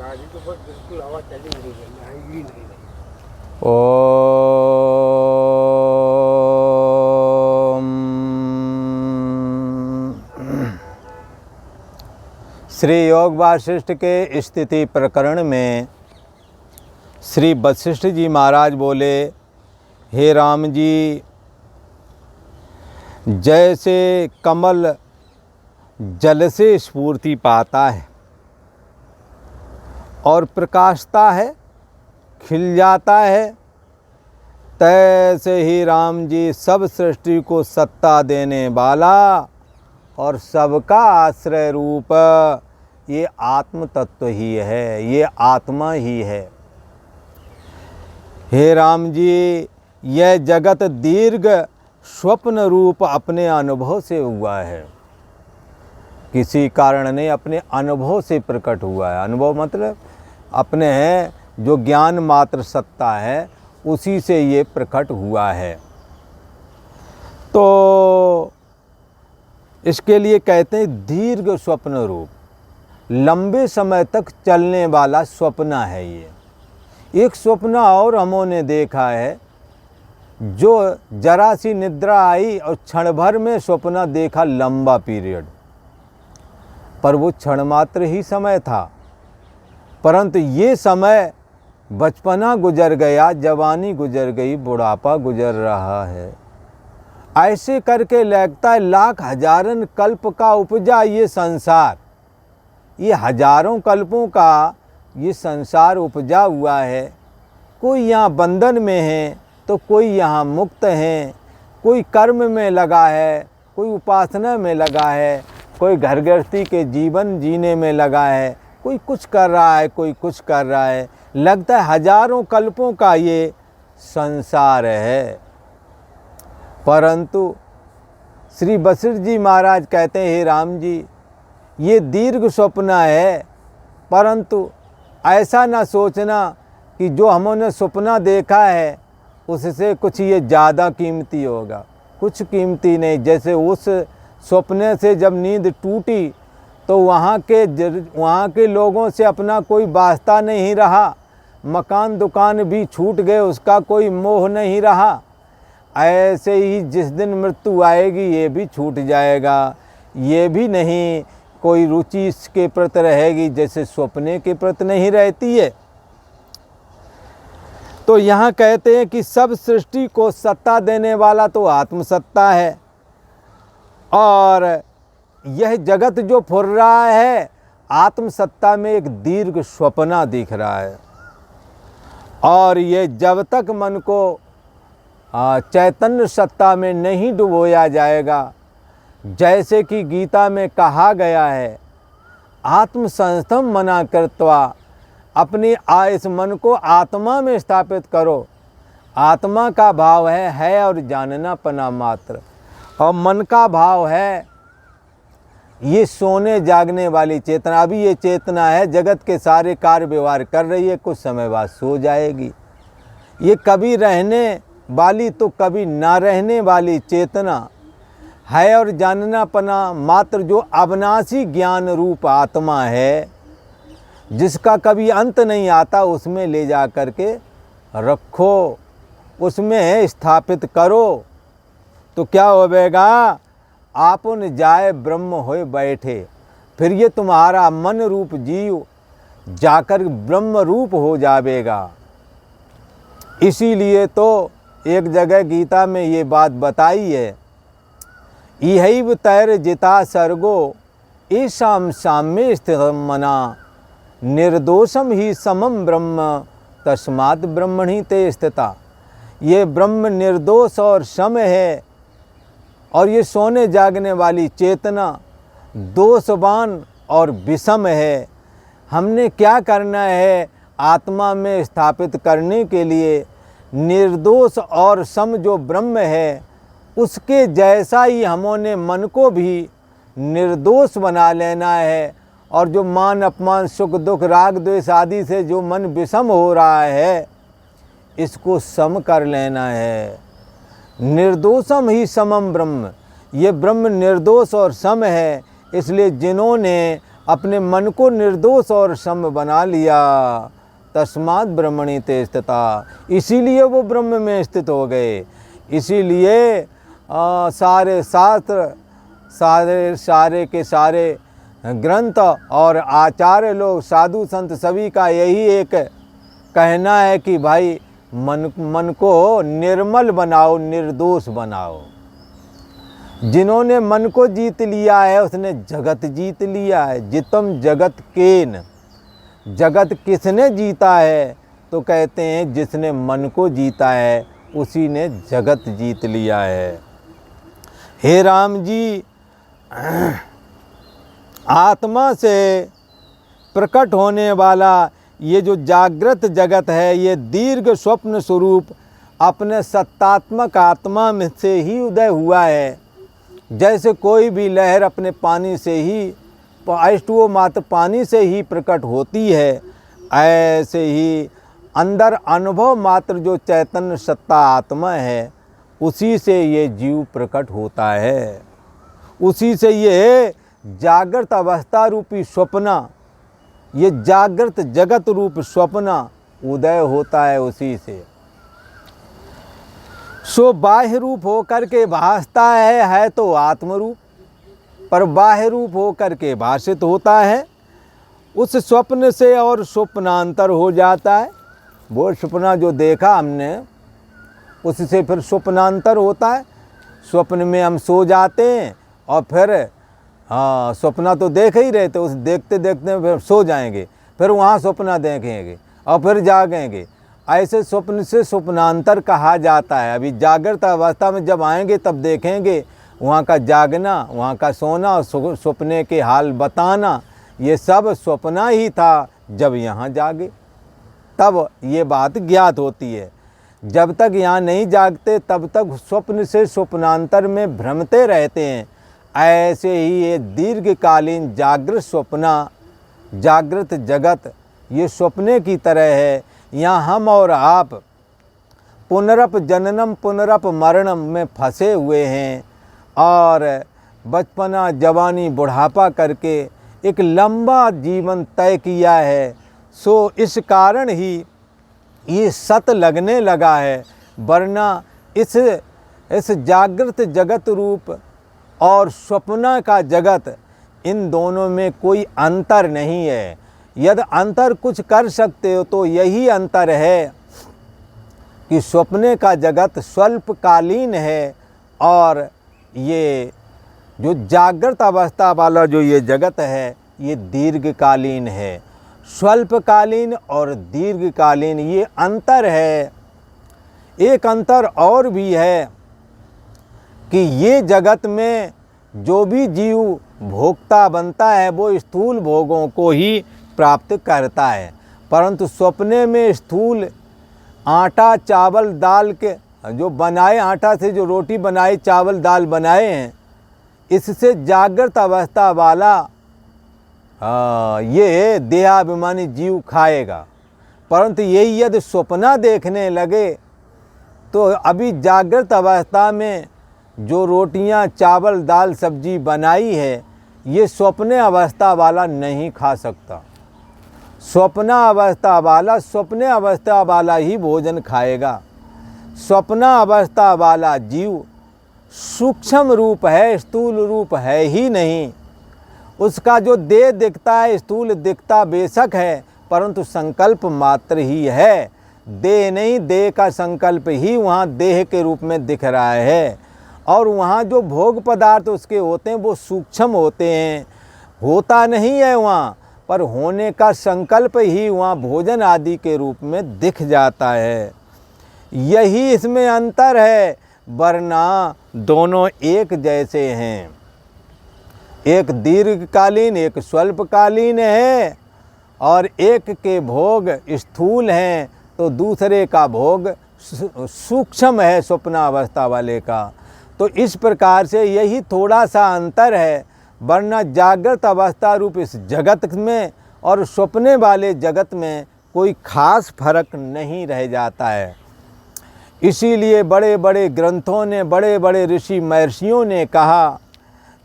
गाड़ी तो बस बिल्कुल हवा चली नहीं रही, आएगी नहीं रही। ओम। श्री योग वासिष्ठ के स्थिति प्रकरण में श्री वशिष्ठ जी महाराज बोले, हे राम जी, जैसे कमल जल से स्फूर्ति पाता है और प्रकाशता है, खिल जाता है, तैसे ही राम जी सब सृष्टि को सत्ता देने वाला और सबका आश्रय रूप ये आत्म तत्व ही है, ये आत्मा ही है। हे राम जी, यह जगत दीर्घ स्वप्न रूप अपने अनुभव से हुआ है, किसी कारण नहीं, अपने अनुभव से प्रकट हुआ है। अनुभव मतलब अपने हैं, जो ज्ञान मात्र सत्ता है उसी से ये प्रकट हुआ है। तो इसके लिए कहते हैं दीर्घ स्वप्न रूप, लंबे समय तक चलने वाला स्वप्न है ये। एक स्वप्न और हमने देखा है, जो जरा सी निद्रा आई और क्षण भर में स्वप्न देखा लंबा पीरियड, पर वो क्षण मात्र ही समय था। परंतु ये समय बचपना गुजर गया, जवानी गुजर गई, बुढ़ापा गुजर रहा है। ऐसे करके लगता है लाख हजारन कल्प का उपजा ये संसार, ये हजारों कल्पों का ये संसार उपजा हुआ है। कोई यहाँ बंधन में है तो कोई यहाँ मुक्त है, कोई कर्म में लगा है, कोई उपासना में लगा है, कोई घर गृहस्थी के जीवन जीने में लगा है, कोई कुछ कर रहा है, कोई कुछ कर रहा है। लगता है हजारों कल्पों का ये संसार है। परंतु श्री वशिष्ठ जी महाराज कहते हैं, हे राम जी, ये दीर्घ स्वप्न है, परंतु ऐसा ना सोचना कि जो हमने सपना देखा है उससे कुछ ये ज़्यादा कीमती होगा। कुछ कीमती नहीं। जैसे उस सपने से जब नींद टूटी तो वहाँ के लोगों से अपना कोई वास्ता नहीं रहा, मकान दुकान भी छूट गए, उसका कोई मोह नहीं रहा। ऐसे ही जिस दिन मृत्यु आएगी ये भी छूट जाएगा, ये भी नहीं कोई रुचि इसके प्रति रहेगी जैसे स्वप्ने के प्रति नहीं रहती है। तो यहाँ कहते हैं कि सब सृष्टि को सत्ता देने वाला तो आत्मसत्ता है, और यह जगत जो फुर रहा है आत्मसत्ता में एक दीर्घ स्वप्ना दिख रहा है। और ये जब तक मन को चैतन्य सत्ता में नहीं डुबोया जाएगा, जैसे कि गीता में कहा गया है, आत्मसंस्थम मना कृत्वा, अपनी इस मन को आत्मा में स्थापित करो। आत्मा का भाव है और जानना पना मात्र, और मन का भाव है ये सोने जागने वाली चेतना। अभी ये चेतना है, जगत के सारे कार्य व्यवहार कर रही है, कुछ समय बाद सो जाएगी। ये कभी रहने वाली तो कभी ना रहने वाली चेतना है, और जानना पना मात्र जो अविनाशी ज्ञान रूप आत्मा है, जिसका कभी अंत नहीं आता, उसमें ले जा करके रखो, उसमें स्थापित करो। तो क्या होगा, आपन जाए ब्रह्म होए बैठे। फिर ये तुम्हारा मन रूप जीव जाकर ब्रह्म रूप हो जाएगा। इसीलिए तो एक जगह गीता में ये बात बताई है, इहैव तैर जिता सर्गो ईशाम साम्य स्थित मना, निर्दोषम ही समम ब्रह्म तस्मात् ब्रह्मणि ते स्थिता। ये ब्रह्म निर्दोष और सम है, और ये सोने जागने वाली चेतना दोषवान और विषम है। हमने क्या करना है, आत्मा में स्थापित करने के लिए निर्दोष और सम जो ब्रह्म है उसके जैसा ही हमने मन को भी निर्दोष बना लेना है। और जो मान अपमान सुख दुख राग द्वेष आदि से जो मन विषम हो रहा है, इसको सम कर लेना है। निर्दोषम ही समम ब्रह्म, ये ब्रह्म निर्दोष और सम है। इसलिए जिन्होंने अपने मन को निर्दोष और सम बना लिया। तस्मात् ब्रह्मणि ते स्थिता, इसीलिए वो ब्रह्म में स्थित हो गए। इसीलिए सारे शास्त्र, सारे के सारे ग्रंथ और आचार्य लोग, साधु संत, सभी का यही एक कहना है कि भाई मन को निर्मल बनाओ, निर्दोष बनाओ। जिन्होंने मन को जीत लिया है उसने जगत जीत लिया है। जितम जगत केन, जगत किसने जीता है? तो कहते हैं जिसने मन को जीता है उसी ने जगत जीत लिया है। हे राम जी, आत्मा से प्रकट होने वाला ये जो जागृत जगत है, ये दीर्घ स्वप्न स्वरूप अपने सत्तात्मक आत्मा में से ही उदय हुआ है। जैसे कोई भी लहर अपने पानी से ही, H2O मात्र पानी से ही प्रकट होती है, ऐसे ही अंदर अनुभव मात्र जो चैतन्य सत्ता आत्मा है उसी से ये जीव प्रकट होता है। उसी से ये जागृत अवस्था रूपी स्वप्ना, ये जागृत जगत रूप स्वप्ना उदय होता है उसी से। सो बाह्य रूप होकर के भासता है तो आत्मरूप, पर बाह्य रूप होकर के भाषित होता है। उस स्वप्न से और स्वप्नांतर हो जाता है। वो स्वप्ना जो देखा हमने उससे फिर स्वप्नांतर होता है। स्वप्न में हम सो जाते हैं और फिर स्वप्ना तो देख ही रहे थे, उस देखते देखते फिर सो जाएंगे, फिर वहाँ स्वप्ना देखेंगे और फिर जागेंगे। ऐसे स्वप्न से स्वप्नांतर कहा जाता है। अभी जागृत अवस्था में जब आएंगे तब देखेंगे वहाँ का जागना, वहाँ का सोना और स्वप्ने के हाल बताना, ये सब स्वप्ना ही था। जब यहाँ जागे तब ये बात ज्ञात होती है। जब तक यहाँ नहीं जागते तब तक स्वप्न से स्वप्नांतर में भ्रमते रहते हैं। ऐसे ही ये दीर्घकालीन जागृत स्वप्ना, जागृत जगत ये स्वप्ने की तरह है। यहाँ हम और आप पुनरप जननम पुनरप मरणम में फंसे हुए हैं और बचपना, जवानी, बुढ़ापा करके एक लंबा जीवन तय किया है। सो इस कारण ही ये सत लगने लगा है, वरना इस जागृत जगत रूप और स्वप्न का जगत, इन दोनों में कोई अंतर नहीं है। यदि अंतर कुछ कर सकते हो तो यही अंतर है कि स्वप्ने का जगत स्वल्पकालीन है और ये जो जागृत अवस्था वाला जो ये जगत है ये दीर्घकालीन है। स्वल्पकालीन और दीर्घकालीन ये अंतर है। एक अंतर और भी है कि ये जगत में जो भी जीव भोक्ता बनता है वो स्थूल भोगों को ही प्राप्त करता है, परंतु स्वप्ने में स्थूल आटा, चावल, दाल के जो बनाए, आटा से जो रोटी बनाई, चावल, दाल बनाए हैं, इससे जागृत अवस्था वाला ये देहाभिमानी जीव खाएगा। परंतु यही यदि स्वप्ना देखने लगे तो अभी जागृत अवस्था में जो रोटियां, चावल, दाल, सब्जी बनाई है ये स्वप्ने अवस्था वाला नहीं खा सकता। स्वप्ना अवस्था वाला ही भोजन खाएगा। स्वप्ना अवस्था वाला जीव सूक्ष्म रूप है, स्थूल रूप है ही नहीं। उसका जो देह दिखता है, स्थूल दिखता बेशक है, परंतु संकल्प मात्र ही है। देह नहीं, देह का संकल्प ही वहाँ देह के रूप में दिख रहा है। और वहाँ जो भोग पदार्थ उसके होते हैं वो सूक्ष्म होते हैं, होता नहीं है वहाँ, पर होने का संकल्प ही वहाँ भोजन आदि के रूप में दिख जाता है। यही इसमें अंतर है, वरना दोनों एक जैसे हैं। एक दीर्घकालीन, एक स्वल्पकालीन है, और एक के भोग स्थूल हैं तो दूसरे का भोग सूक्ष्म है, स्वप्नावस्था वाले का। तो इस प्रकार से यही थोड़ा सा अंतर है, वरना जागृत अवस्था रूप इस जगत में और स्वप्ने वाले जगत में कोई खास फर्क नहीं रह जाता है। इसीलिए बड़े बड़े ग्रंथों ने, बड़े बड़े ऋषि महर्षियों ने कहा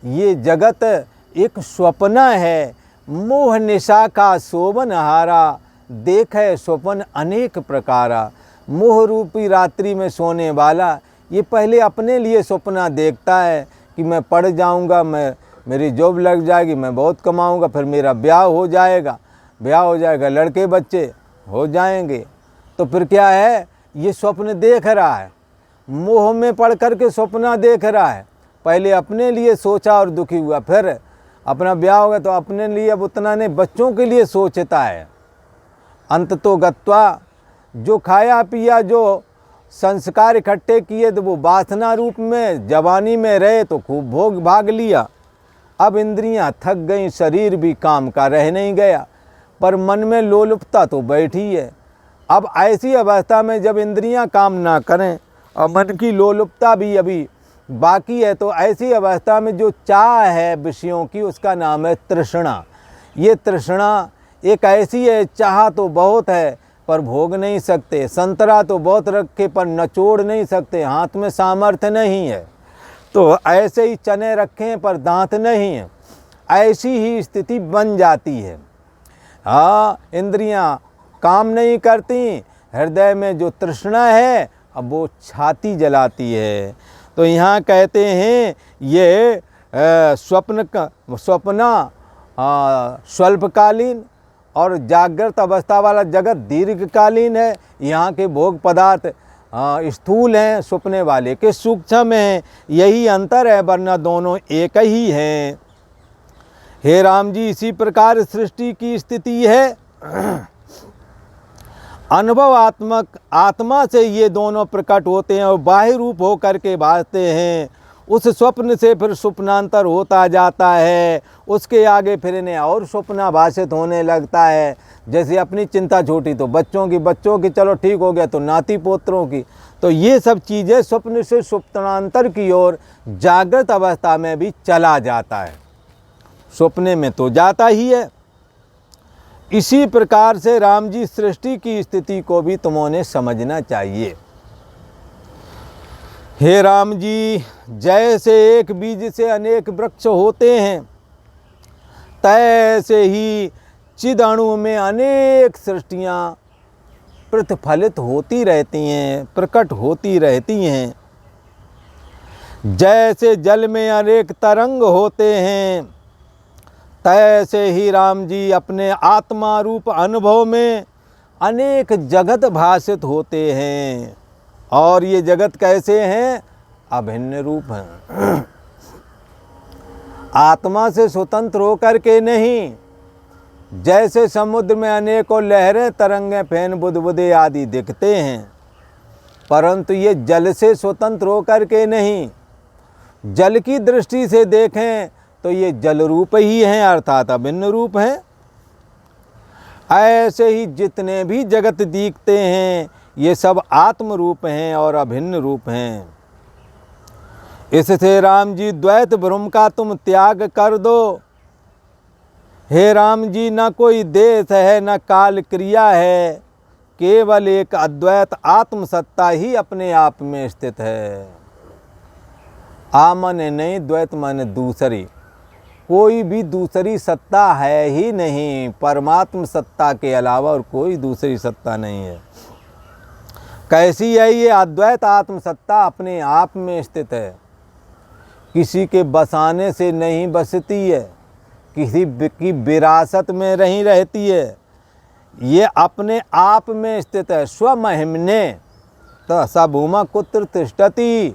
ये जगत एक स्वप्न है, मोह निशा का शोभन हारा, देखे स्वप्न अनेक प्रकारा। मोह रूपी रात्रि में सोने वाला ये पहले अपने लिए सपना देखता है कि मैं पढ़ जाऊंगा, मेरी जॉब लग जाएगी, मैं बहुत कमाऊंगा, फिर मेरा ब्याह हो जाएगा, लड़के बच्चे हो जाएंगे। तो फिर क्या है, ये स्वप्न देख रहा है, मोह में पड़ कर के सपना देख रहा है। पहले अपने लिए सोचा और दुखी हुआ, फिर अपना ब्याह होगा तो अपने लिए अब उतना नहीं, बच्चों के लिए सोचता है। अंत तो गत्वा, जो खाया पिया, जो संस्कार इकट्ठे किए तो वो वासना रूप में जवानी में रहे तो खूब भोग भाग लिया। अब इंद्रियां थक गईं, शरीर भी काम का रह नहीं गया, पर मन में लोलुपता तो बैठी है। अब ऐसी अवस्था में जब इंद्रियां काम ना करें और मन की लोलुपता भी अभी बाकी है, तो ऐसी अवस्था में जो चाह है विषयों की, उसका नाम है तृष्णा। ये तृष्णा एक ऐसी है, चाह तो बहुत है पर भोग नहीं सकते, संतरा तो बहुत रखे पर नचोड़ नहीं सकते, हाथ में सामर्थ्य नहीं है। तो ऐसे ही चने रखें पर दांत नहीं है, ऐसी ही स्थिति बन जाती है। हाँ, इंद्रियां काम नहीं करती, हृदय में जो तृष्णा है अब वो छाती जलाती है। तो यहाँ कहते हैं ये स्वप्ना स्वल्पकालीन और जागृत अवस्था वाला जगत दीर्घकालीन है। यहाँ के भोग पदार्थ स्थूल हैं, सपने वाले के सूक्ष्म हैं, यही अंतर है, वरना दोनों एक ही हैं। हे राम जी, इसी प्रकार सृष्टि की स्थिति है। अनुभवात्मक आत्मा से ये दोनों प्रकट होते हैं और बाह्य रूप हो करके भासते हैं। उस स्वप्न से फिर स्वप्नांतर होता जाता है, उसके आगे फिर इन्हें और स्वप्न भाषित होने लगता है। जैसे अपनी चिंता छोटी तो बच्चों की चलो ठीक हो गया, तो नाती पोत्रों की। तो ये सब चीज़ें स्वप्न से स्वप्नांतर की ओर जागृत अवस्था में भी चला जाता है, स्वप्ने में तो जाता ही है। इसी प्रकार से राम जी सृष्टि की स्थिति को भी तुमों समझना चाहिए। हे राम जी, जैसे एक बीज से अनेक वृक्ष होते हैं, तैसे ही चिद अणु में अनेक सृष्टियाँ प्रतिफलित होती रहती हैं, प्रकट होती रहती हैं। जैसे जल में अनेक तरंग होते हैं, तैसे ही राम जी अपने आत्मा रूप अनुभव में अनेक जगत भाषित होते हैं। और ये जगत कैसे हैं? अभिन्न रूप हैं, आत्मा से स्वतंत्र होकर के नहीं। जैसे समुद्र में अनेकों लहरें, तरंगें, फेन, बुदबुदे आदि दिखते हैं, परंतु ये जल से स्वतंत्र होकर के नहीं। जल की दृष्टि से देखें तो ये जल रूप ही हैं, अर्थात अभिन्न रूप हैं। ऐसे ही जितने भी जगत दिखते हैं ये सब आत्म रूप हैं और अभिन्न रूप हैं। इससे राम जी द्वैत भ्रम का तुम त्याग कर दो। हे राम जी, न कोई देश है न काल क्रिया है, केवल एक अद्वैत आत्मसत्ता ही अपने आप में स्थित है। आ माने नहीं, द्वैत माने दूसरी, कोई भी दूसरी सत्ता है ही नहीं। परमात्म सत्ता के अलावा और कोई दूसरी सत्ता नहीं है। कैसी है ये अद्वैत आत्म सत्ता? अपने आप में स्थित है, किसी के बसाने से नहीं बसती है, किसी की विरासत में नहीं रहती है, ये अपने आप में स्थित है। स्वमहिमने तो स भूमा कुत्र तिष्ठति,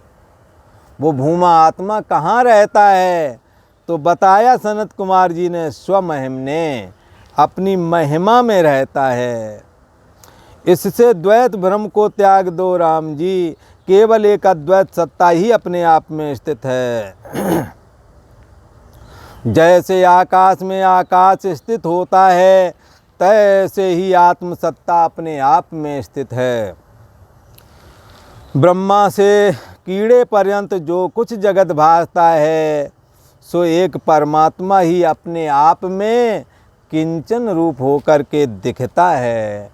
वो भूमा आत्मा कहाँ रहता है? तो बताया सनत कुमार जी ने, स्वमहिमने, अपनी महिमा में रहता है। इससे द्वैत भ्रम को त्याग दो राम जी, केवल एक अद्वैत सत्ता ही अपने आप में स्थित है। जैसे आकाश में आकाश स्थित होता है, तैसे ही आत्म सत्ता अपने आप में स्थित है। ब्रह्मा से कीड़े पर्यंत जो कुछ जगत भासता है, सो एक परमात्मा ही अपने आप में किंचन रूप होकर के दिखता है।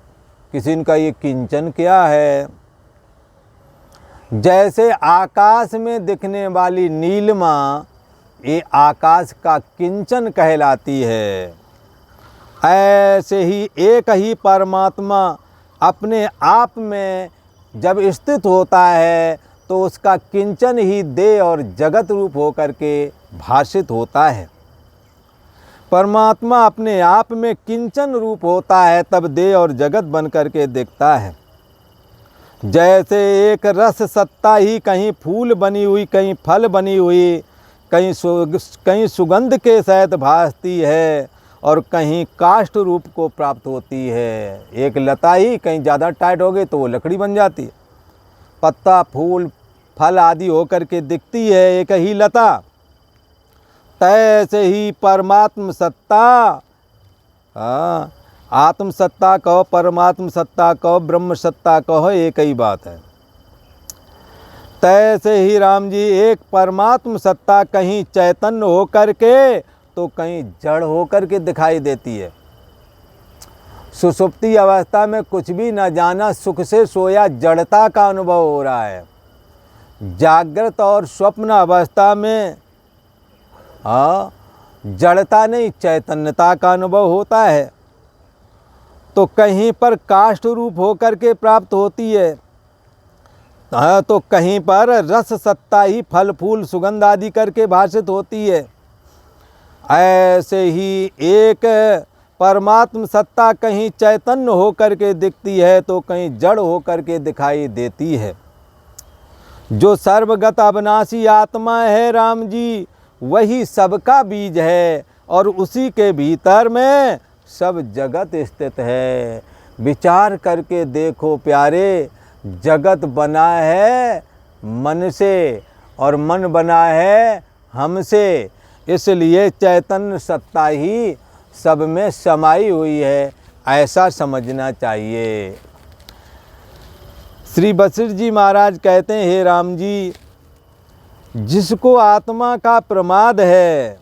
किसी का ये किंचन क्या है? जैसे आकाश में दिखने वाली नीलिमा ये आकाश का किंचन कहलाती है। ऐसे ही एक ही परमात्मा अपने आप में जब स्थित होता है तो उसका किंचन ही देह और जगत रूप होकर के भाषित होता है। परमात्मा अपने आप में किंचन रूप होता है तब देह और जगत बन करके दिखता है। जैसे एक रस सत्ता ही कहीं फूल बनी हुई, कहीं फल बनी हुई, कहीं सुगंध के सहित भासती है और कहीं काष्ठ रूप को प्राप्त होती है। एक लता ही कहीं ज़्यादा टाइट हो गई तो वो लकड़ी बन जाती है। पत्ता, फूल, फल आदि होकर के दिखती है एक ही लता। तैसे ही परमात्म सत्ता, आत्म सत्ता कहो, परमात्म सत्ता कहो, ब्रह्म सत्ता कहो, एक ही बात है। तैसे ही राम जी एक परमात्म सत्ता कहीं चैतन्य होकर के तो कहीं जड़ होकर के दिखाई देती है। सुषुप्ति अवस्था में कुछ भी न जाना, सुख से सोया, जड़ता का अनुभव हो रहा है। जागृत और स्वप्न अवस्था में जड़ता नहीं, चैतन्यता का अनुभव होता है। तो कहीं पर काष्ठ रूप होकर के प्राप्त होती है, तो कहीं पर रस सत्ता ही फल फूल सुगंध आदि करके भाषित होती है। ऐसे ही एक परमात्म सत्ता कहीं चैतन्य होकर के दिखती है तो कहीं जड़ होकर के दिखाई देती है। जो सर्वगत अविनाशी आत्मा है राम जी, वही सबका बीज है और उसी के भीतर में सब जगत स्थित है। विचार करके देखो प्यारे, जगत बना है मन से और मन बना है हमसे, इसलिए चैतन्य सत्ता ही सब में समाई हुई है, ऐसा समझना चाहिए। श्री वशिष्ठ जी महाराज कहते हैं, हे राम जी, जिसको आत्मा का प्रमाद है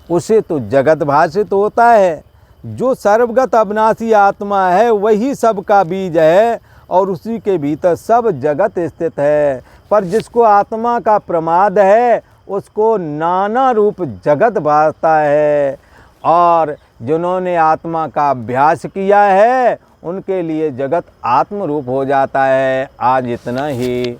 उसे तो जगत भाषित होता है। जो सर्वगत अविनाशी आत्मा है वही सबका बीज है और उसी के भीतर सब जगत स्थित है। पर जिसको आत्मा का प्रमाद है उसको नाना रूप जगत भासता है, और जिन्होंने आत्मा का अभ्यास किया है उनके लिए जगत आत्म रूप हो जाता है। आज इतना ही।